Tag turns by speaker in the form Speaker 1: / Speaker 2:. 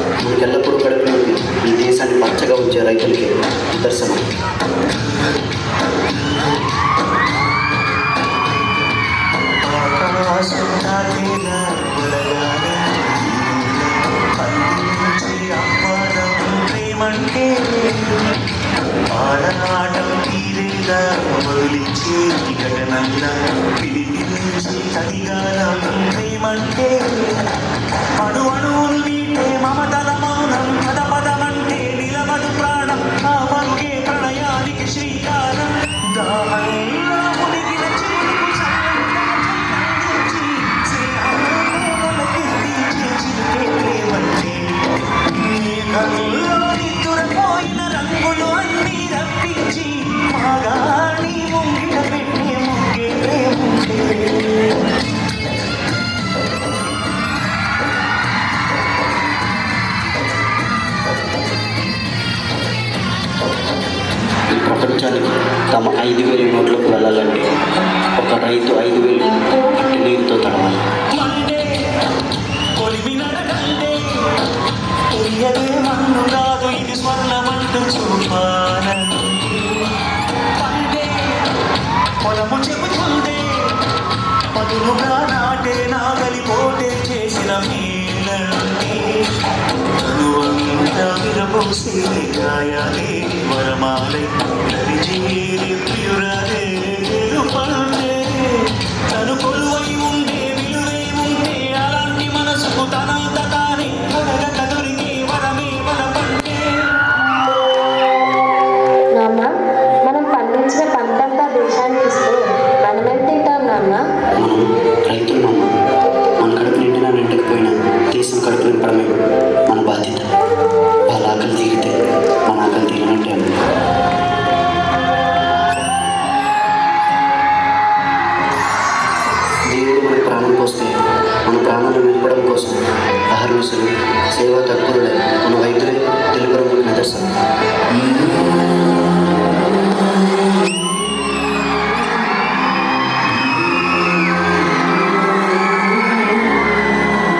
Speaker 1: మనకు ఎల్లప్పుడూ కడుపు నింపి ఈ దేశాన్ని పచ్చగా ఉంచే రైతులకి నిదర్శనం.
Speaker 2: ఆడనాటం తీరేగా మొదలించే గగనంగా పిలిపించి కలిగానం ప్రేమంటే అణు అణువులు నీటే మమతల మౌనం పద పదమంటే నిలబడు ప్రాణం ఆ మరుగే ప్రణయానికి శ్రీకారం దాహంగా మునిగిన చిరుకు సంచి శ్రీరాముల కీర్తి చిరుకే ప్రేమంటే పోయిన రంగులు అన్నీ రప్పించి మాగాణి ముంగిట పెట్టే ముగ్గే ప్రేముంటే
Speaker 1: ఈ ప్రపంచానికి తమ 5,000 నోట్లకు వెళ్ళాలంటే ఒక రైతు 5,000 పట్టి నీరుతో తడవాలి.
Speaker 2: మన్ను కాదు ఇది స్వర్ణమంటూ చూపాలంటే పొలము చెబుతుందే పదులుగా నాటే నాగలిపోటే చేసిన మేలంటే తనువంతా విరబోసే గాయాలే వరమాలే నరిచేరి ప్రియురాలే పండే తను కొలువై ఉండే విలువై ఉంటే అలాంటి మనసుకు తనంత తానే దొరికి వరమే వరపంటే.
Speaker 3: నాన్న, మనం పండించిన పంటంతా దేశానికి ఇస్తే మనం ఎంత తింటాం నాన్న?
Speaker 1: మనం రైతులమమ్మ. మన కడుపు నిండినా నిండకపోయినా దేశం కడుపు నింపడమే మన బాధ్యత. వాళ్ళ ఆకలి తీరితే మన ఆకలి తీరినట్టే. దేవుడు మనకు ప్రాణం పోస్తే మన ప్రాణాలను నింపడం కోసం అహర్నిశలు సేవా తత్పరులే మన వైద్యులే తెలుపు రంగుకు నిదర్శనం.